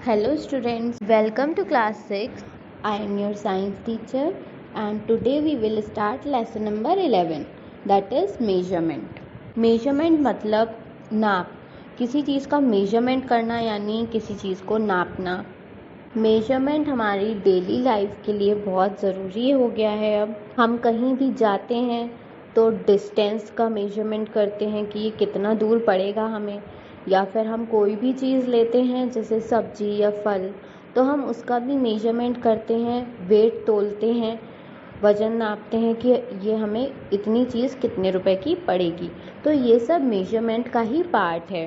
Hello students, welcome to class 6. I am your science teacher and today we will start lesson number 11 that is measurement. Measurement मतलब नाप, किसी चीज़ का measurement करना यानी किसी चीज़ को नापना। मेजरमेंट हमारी डेली लाइफ के लिए बहुत ज़रूरी हो गया है। अब हम कहीं भी जाते हैं तो डिस्टेंस का मेजरमेंट करते हैं कि ये कितना दूर पड़ेगा हमें, या फिर हम कोई भी चीज़ लेते हैं जैसे सब्जी या फल तो हम उसका भी मेजरमेंट करते हैं, वेट तोलते हैं, वज़न नापते हैं कि ये हमें इतनी चीज़ कितने रुपए की पड़ेगी। तो ये सब मेजरमेंट का ही पार्ट है।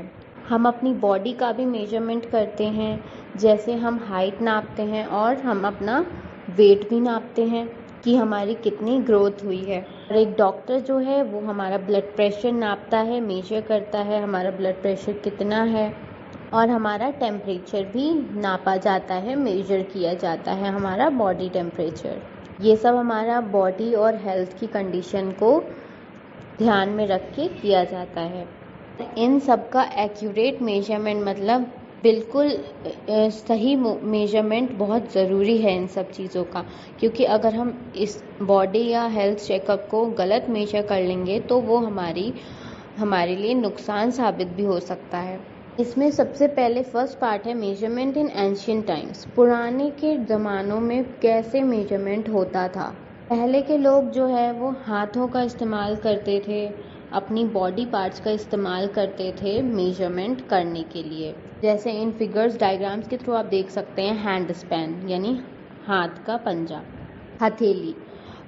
हम अपनी बॉडी का भी मेजरमेंट करते हैं, जैसे हम हाइट नापते हैं और हम अपना वेट भी नापते हैं कि हमारी कितनी ग्रोथ हुई है। और एक डॉक्टर जो है वो हमारा ब्लड प्रेशर नापता है, मेजर करता है हमारा ब्लड प्रेशर कितना है, और हमारा टेम्परेचर भी नापा जाता है, मेजर किया जाता है हमारा बॉडी टेम्परेचर। ये सब हमारा बॉडी और हेल्थ की कंडीशन को ध्यान में रख के किया जाता है। इन सब का एक्यूरेट मेजरमेंट मतलब बिल्कुल सही मेजरमेंट बहुत ज़रूरी है इन सब चीज़ों का, क्योंकि अगर हम इस बॉडी या हेल्थ चेकअप को गलत मेजर कर लेंगे तो वो हमारे लिए नुकसान साबित भी हो सकता है। इसमें सबसे पहले फर्स्ट पार्ट है मेजरमेंट इन एंशिएंट टाइम्स। पुराने के ज़मानों में कैसे मेजरमेंट होता था। पहले के लोग जो है वो हाथों का इस्तेमाल करते थे, अपनी बॉडी पार्ट्स का इस्तेमाल करते थे मेजरमेंट करने के लिए। जैसे इन फिगर्स डायग्राम्स के थ्रू आप देख सकते हैं, हैंड स्पैन यानी हाथ का पंजा, हथेली,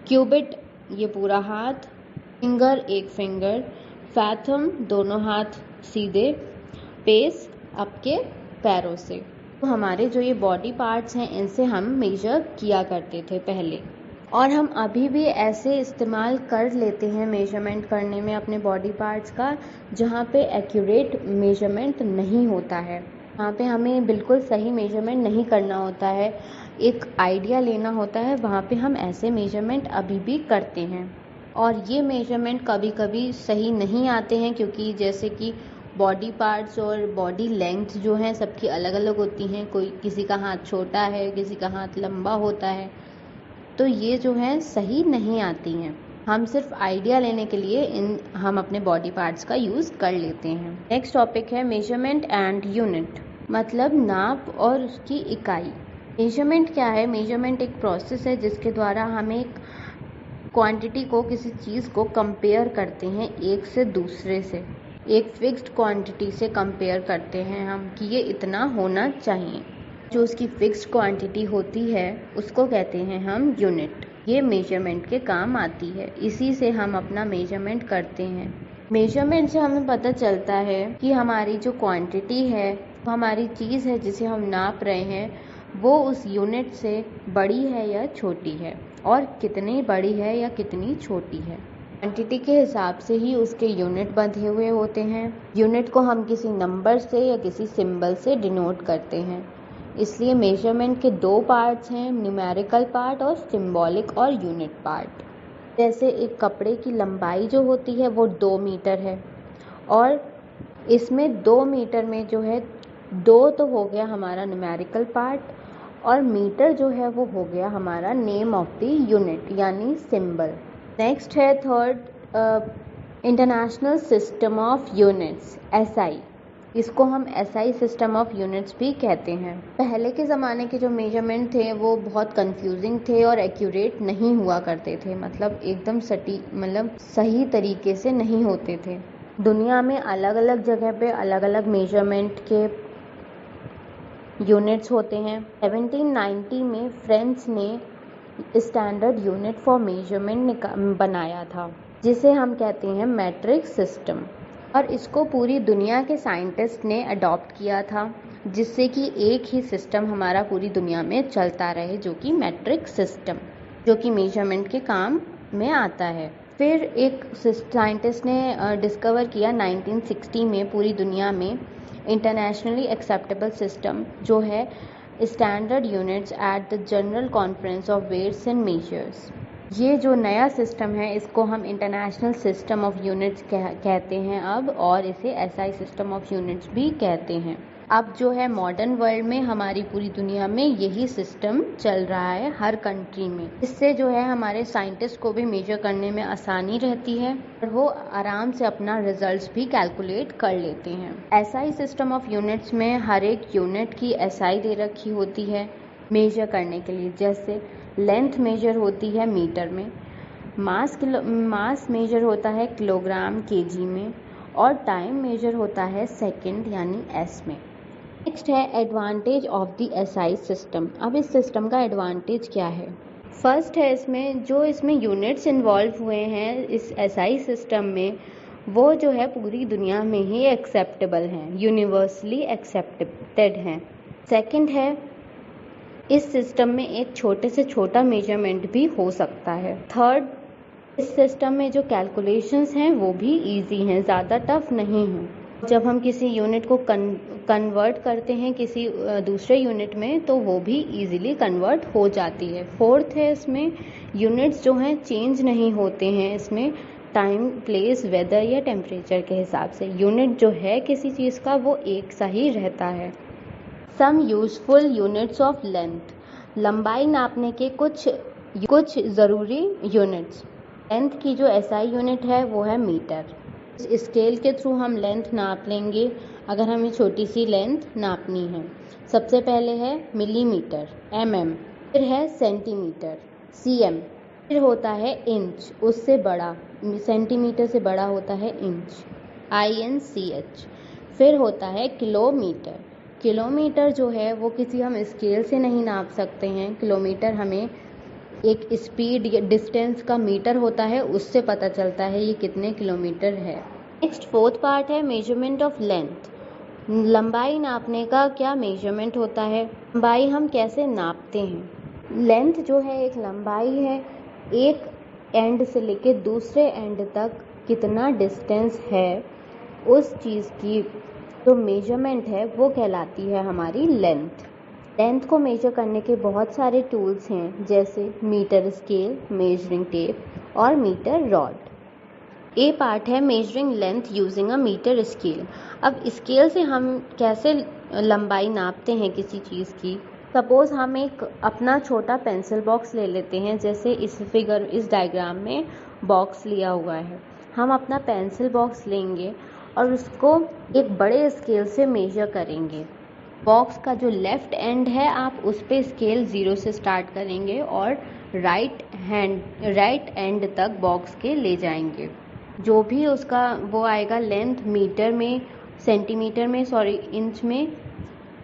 क्यूबिट ये पूरा हाथ, फिंगर एक फिंगर, फैथम दोनों हाथ सीधे, पेस आपके पैरों से। तो हमारे जो ये बॉडी पार्ट्स हैं इनसे हम मेजर किया करते थे पहले, और हम अभी भी ऐसे इस्तेमाल कर लेते हैं मेजरमेंट करने में अपने बॉडी पार्ट्स का, जहाँ पे एक्यूरेट मेजरमेंट नहीं होता है, वहाँ पे हमें बिल्कुल सही मेजरमेंट नहीं करना होता है, एक आइडिया लेना होता है, वहाँ पे हम ऐसे मेजरमेंट अभी भी करते हैं। और ये मेजरमेंट कभी कभी सही नहीं आते हैं, क्योंकि जैसे कि बॉडी पार्ट्स और बॉडी लेंथ जो हैं सबकी अलग अलग होती हैं, किसी का हाथ छोटा है, किसी का हाथ लंबा होता है, तो ये जो है सही नहीं आती हैं। हम सिर्फ आइडिया लेने के लिए हम अपने बॉडी पार्ट्स का यूज़ कर लेते हैं। नेक्स्ट टॉपिक है मेजरमेंट एंड यूनिट, मतलब नाप और उसकी इकाई। मेजरमेंट क्या है? मेजरमेंट एक प्रोसेस है जिसके द्वारा हम एक क्वांटिटी को, किसी चीज़ को कंपेयर करते हैं एक से दूसरे से, एक फिक्स्ड क्वांटिटी से कंपेयर करते हैं हम कि ये इतना होना चाहिए। जो उसकी फिक्स्ड क्वांटिटी होती है उसको कहते हैं हम यूनिट। ये मेजरमेंट के काम आती है, इसी से हम अपना मेजरमेंट करते हैं। मेजरमेंट से हमें पता चलता है कि हमारी जो क्वांटिटी है, हमारी चीज़ है जिसे हम नाप रहे हैं, वो उस यूनिट से बड़ी है या छोटी है, और कितनी बड़ी है या कितनी छोटी है। क्वांटिटी के हिसाब से ही उसके यूनिट बंधे हुए होते हैं। यूनिट को हम किसी नंबर से या किसी सिंबल से डिनोट करते हैं। इसलिए मेजरमेंट के दो पार्ट्स हैं, न्यूमेरिकल पार्ट और सिंबॉलिक और यूनिट पार्ट। जैसे एक कपड़े की लंबाई जो होती है वो 2 मीटर है, और इसमें 2 मीटर में जो है 2 तो हो गया हमारा न्यूमेरिकल पार्ट, और मीटर जो है वो हो गया हमारा नेम ऑफ द यूनिट यानी सिंबल। नेक्स्ट है third international system of units, SI। इसको हम SI सिस्टम ऑफ यूनिट्स भी कहते हैं। पहले के ज़माने के जो मेजरमेंट थे वो बहुत कंफ्यूजिंग थे और एक्यूरेट नहीं हुआ करते थे, मतलब एकदम सही तरीके से नहीं होते थे। दुनिया में अलग अलग जगह पे अलग अलग मेजरमेंट के यूनिट्स होते हैं। 1790 में फ्रेंच ने स्टैंडर्ड यूनिट फॉर मेजरमेंट बनाया था, जिसे हम कहते हैं मैट्रिक सिस्टम, और इसको पूरी दुनिया के साइंटिस्ट ने अडॉप्ट किया था, जिससे कि एक ही सिस्टम हमारा पूरी दुनिया में चलता रहे, जो कि मैट्रिक सिस्टम, जो कि मेजरमेंट के काम में आता है। फिर एक साइंटिस्ट ने डिस्कवर किया 1960 में पूरी दुनिया में इंटरनेशनली एक्सेप्टेबल सिस्टम, जो है standard units at the general conference of weights and measures. ये जो नया सिस्टम है इसको हम इंटरनेशनल सिस्टम ऑफ यूनिट्स कहते हैं अब, और इसे SI सिस्टम ऑफ यूनिट्स भी कहते हैं। अब जो है मॉडर्न वर्ल्ड में हमारी पूरी दुनिया में यही सिस्टम चल रहा है हर कंट्री में। इससे जो है हमारे साइंटिस्ट को भी मेजर करने में आसानी रहती है और वो आराम से अपना रिजल्ट्स भी कैलकुलेट कर लेते हैं। एसआई सिस्टम ऑफ यूनिट्स में हर एक यूनिट की एसआई दे रखी होती है मेजर करने के लिए। जैसे लेंथ मेजर होती है मीटर में, मास मेजर होता है किलोग्राम केजी में और टाइम मेजर होता है सेकंड यानी एस में। नेक्स्ट है advantage of the SI system. अब इस सिस्टम का एडवांटेज क्या है? फर्स्ट है इसमें यूनिट्स इन्वॉल्व हुए हैं इस एसआई सिस्टम में, वो जो है पूरी दुनिया में ही एक्सेप्टेबल हैं, यूनिवर्सली एक्सेप्टेड हैं। सेकंड है इस सिस्टम में एक छोटे से छोटा मेजरमेंट भी हो सकता है। थर्ड, इस सिस्टम में जो कैलकुलेशंस हैं वो भी इजी हैं, ज़्यादा टफ नहीं हैं। जब हम किसी यूनिट को कन्वर्ट करते हैं किसी दूसरे यूनिट में तो वो भी इजीली कन्वर्ट हो जाती है। फोर्थ है इसमें यूनिट्स जो हैं चेंज नहीं होते हैं, इसमें टाइम, प्लेस, वेदर या टेम्परेचर के हिसाब से यूनिट जो है किसी चीज़ का वो एक सा ही रहता है। Some useful units of length, लंबाई नापने के कुछ ज़रूरी यूनिट्स। लेंथ की जो एसआई यूनिट है वो है मीटर। इस स्केल के थ्रू हम लेंथ नाप लेंगे अगर हमें छोटी सी लेंथ नापनी है। सबसे पहले है मिलीमीटर mm, फिर है सेंटीमीटर cm, फिर होता है इंच, उससे बड़ा सेंटीमीटर से बड़ा होता है इंच INCH, फिर होता है किलोमीटर। किलोमीटर जो है वो किसी हम स्केल से नहीं नाप सकते हैं। किलोमीटर हमें एक स्पीड या डिस्टेंस का मीटर होता है, उससे पता चलता है ये कितने किलोमीटर है। नेक्स्ट फोर्थ पार्ट है मेजरमेंट ऑफ लेंथ। लंबाई नापने का क्या मेजरमेंट होता है, लंबाई हम कैसे नापते हैं। लेंथ जो है एक लंबाई है, एक एंड से लेके दूसरे एंड तक कितना डिस्टेंस है उस चीज़ की जो मेजरमेंट है वो कहलाती है हमारी लेंथ। लेंथ को मेजर करने के बहुत सारे टूल्स हैं, जैसे मीटर स्केल, मेजरिंग टेप और मीटर रॉड। ए पार्ट है measuring length using a metre scale. अब स्केल से हम कैसे लंबाई नापते हैं किसी चीज़ की। सपोज हम एक अपना छोटा पेंसिल बॉक्स ले लेते हैं, जैसे इस डायग्राम में बॉक्स लिया हुआ है। हम अपना पेंसिल बॉक्स लेंगे और उसको एक बड़े स्केल से मेजर करेंगे। बॉक्स का जो लेफ़्ट एंड है आप उस पे स्केल 0 से स्टार्ट करेंगे और राइट एंड तक बॉक्स के ले जाएंगे। जो भी उसका वो आएगा लेंथ मीटर में, सेंटीमीटर में, इंच में,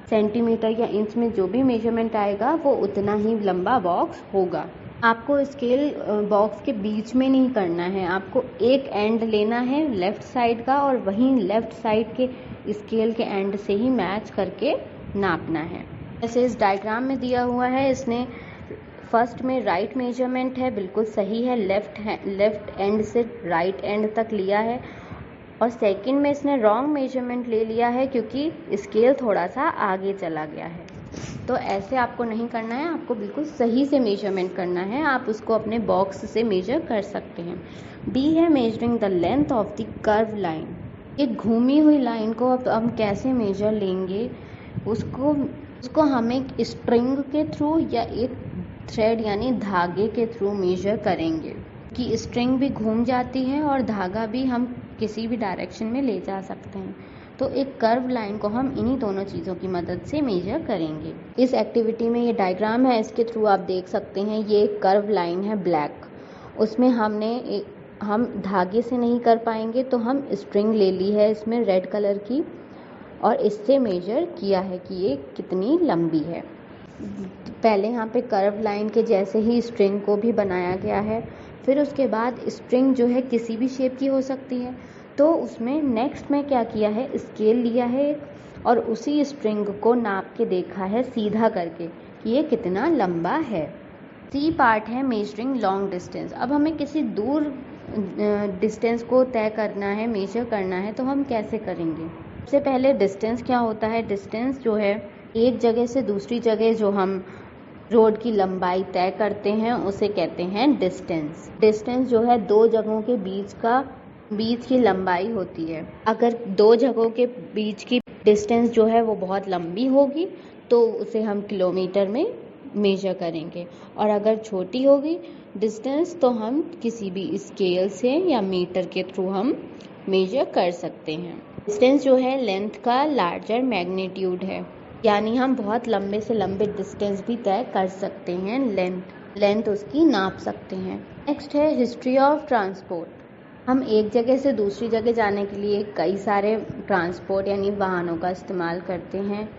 सेंटीमीटर या इंच में जो भी मेजरमेंट आएगा वो उतना ही लंबा बॉक्स होगा। आपको स्केल बॉक्स के बीच में नहीं करना है, आपको एक एंड लेना है लेफ़्ट साइड का और वहीं लेफ़्ट साइड के स्केल के एंड से ही मैच करके नापना है। जैसे इस डायग्राम में दिया हुआ है, इसने फर्स्ट में राइट मेजरमेंट है, बिल्कुल सही है, लेफ़्ट एंड से राइट एंड तक लिया है। और सेकंड में इसने रॉन्ग मेजरमेंट ले लिया है क्योंकि स्केल थोड़ा सा आगे चला गया है। तो ऐसे आपको नहीं करना है, आपको बिल्कुल सही से मेजरमेंट करना है। आप उसको अपने बॉक्स से मेजर कर सकते हैं। बी है measuring the length of the curve line. एक घूमी हुई लाइन को अब हम कैसे मेजर लेंगे, उसको हम एक स्ट्रिंग के थ्रू या एक थ्रेड यानी धागे के थ्रू मेजर करेंगे कि स्ट्रिंग भी घूम जाती है और धागा भी हम किसी भी डायरेक्शन में ले जा सकते हैं। तो एक कर्व लाइन को हम इन्हीं दोनों चीज़ों की मदद से मेजर करेंगे। इस एक्टिविटी में ये डायग्राम है, इसके थ्रू आप देख सकते हैं ये एक कर्व लाइन है ब्लैक। उसमें हम धागे से नहीं कर पाएंगे तो हम स्ट्रिंग ले ली है इसमें रेड कलर की और इससे मेजर किया है कि ये कितनी लंबी है। पहले यहाँ पे कर्व लाइन के जैसे ही स्ट्रिंग को भी बनाया गया है। फिर उसके बाद स्ट्रिंग जो है किसी भी शेप की हो सकती है, तो उसमें नेक्स्ट में क्या किया है, स्केल लिया है और उसी स्ट्रिंग को नाप के देखा है सीधा करके कि ये कितना लंबा है। सी पार्ट है मेजरिंग लॉन्ग डिस्टेंस। अब हमें किसी दूर डिस्टेंस को तय करना है, मेजर करना है, तो हम कैसे करेंगे। सबसे पहले डिस्टेंस क्या होता है। डिस्टेंस जो है एक जगह से दूसरी जगह जो हम रोड की लंबाई तय करते हैं उसे कहते हैं डिस्टेंस। डिस्टेंस जो है दो जगहों के बीच की लंबाई होती है। अगर दो जगहों के बीच की डिस्टेंस जो है वो बहुत लंबी होगी तो उसे हम किलोमीटर में मेजर करेंगे, और अगर छोटी होगी डिस्टेंस तो हम किसी भी स्केल से या मीटर के थ्रू हम मेजर कर सकते हैं। डिस्टेंस जो है लेंथ का लार्जर मैग्नीट्यूड है, यानी हम बहुत लंबे से लंबे डिस्टेंस भी तय कर सकते हैं, लेंथ उसकी नाप सकते हैं। नेक्स्ट है हिस्ट्री ऑफ ट्रांसपोर्ट। हम एक जगह से दूसरी जगह जाने के लिए कई सारे ट्रांसपोर्ट यानी वाहनों का इस्तेमाल करते हैं,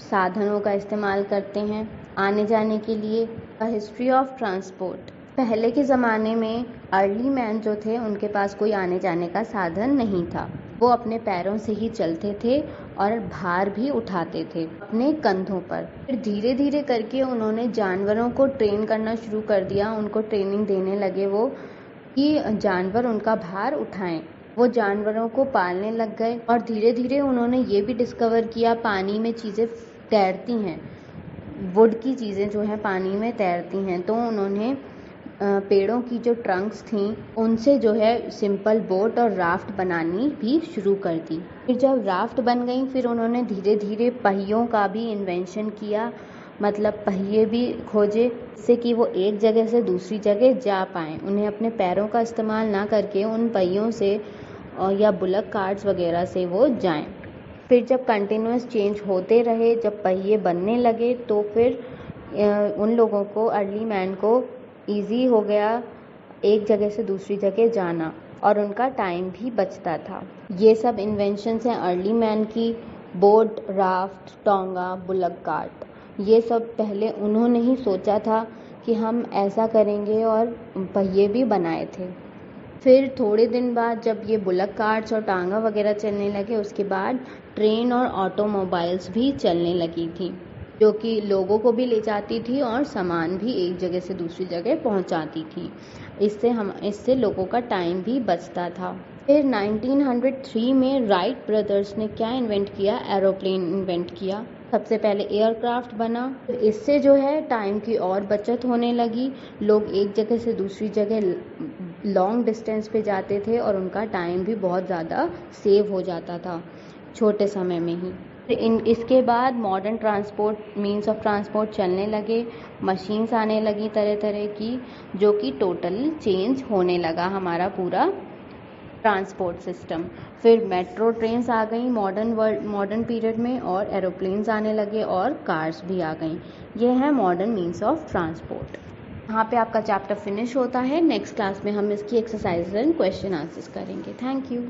साधनों का इस्तेमाल करते हैं आने जाने के लिए। History of transport. पहले के ज़माने में अर्ली मैन जो थे उनके पास कोई आने जाने का साधन नहीं था, वो अपने पैरों से ही चलते थे और भार भी उठाते थे अपने कंधों पर। फिर धीरे धीरे करके उन्होंने जानवरों को ट्रेन करना शुरू कर दिया, उनको ट्रेनिंग देने लगे वो कि जानवर उनका भार उठाएं। वो जानवरों को पालने लग गए और धीरे धीरे उन्होंने ये भी डिस्कवर किया पानी में चीज़ें तैरती हैं, वुड की चीज़ें जो हैं पानी में तैरती हैं, तो उन्होंने पेड़ों की जो ट्रंक्स थी उनसे जो है सिंपल बोट और राफ्ट बनानी भी शुरू कर दी। फिर जब राफ्ट बन गई फिर उन्होंने धीरे धीरे पहियों का भी इन्वेंशन किया, मतलब पहिए भी खोजे जिससे कि वो एक जगह से दूसरी जगह जा पाएँ, उन्हें अपने पैरों का इस्तेमाल ना करके उन पहियों से या बुलक कार्ट्स वगैरह से वो जाएं। फिर जब कंटिन्यूस चेंज होते रहे, जब पहिए बनने लगे तो फिर उन लोगों को, अर्ली मैन को ईजी हो गया एक जगह से दूसरी जगह जाना और उनका टाइम भी बचता था। ये सब इन्वेंशंस हैं अर्ली मैन की। Boat, raft, tonga, bullock cart, ये सब पहले उन्होंने ही सोचा था कि हम ऐसा करेंगे और पहिए भी बनाए थे। फिर थोड़े दिन बाद जब ये बुलक कार्ट्स और टांगा वगैरह चलने लगे उसके बाद ट्रेन और ऑटोमोबाइल्स भी चलने लगी थी, जो कि लोगों को भी ले जाती थी और सामान भी एक जगह से दूसरी जगह पहुंचाती थी। इससे लोगों का टाइम भी बचता था। फिर 1903 में राइट ब्रदर्स ने क्या इन्वेंट किया? एरोप्लेन इन्वेंट किया। सबसे पहले एयरक्राफ्ट बना। इससे जो है टाइम की और बचत होने लगी, लोग एक जगह से दूसरी जगह लॉन्ग डिस्टेंस पे जाते थे और उनका टाइम भी बहुत ज़्यादा सेव हो जाता था छोटे समय में ही। इसके बाद modern transport, means of transport चलने लगे, मशीन्स आने लगी तरह तरह की, जो कि टोटली चेंज होने लगा हमारा पूरा ट्रांसपोर्ट सिस्टम। फिर मेट्रो ट्रेन्स आ गई मॉडर्न पीरियड में, और एरोप्लेन्स आने लगे और कार्स भी आ गई। ये है मॉडर्न मीन्स ऑफ ट्रांसपोर्ट। यहाँ पे आपका चैप्टर फिनिश होता है। नेक्स्ट क्लास में हम इसकी एक्सरसाइज एंड क्वेश्चन आंसर्स करेंगे। Thank you.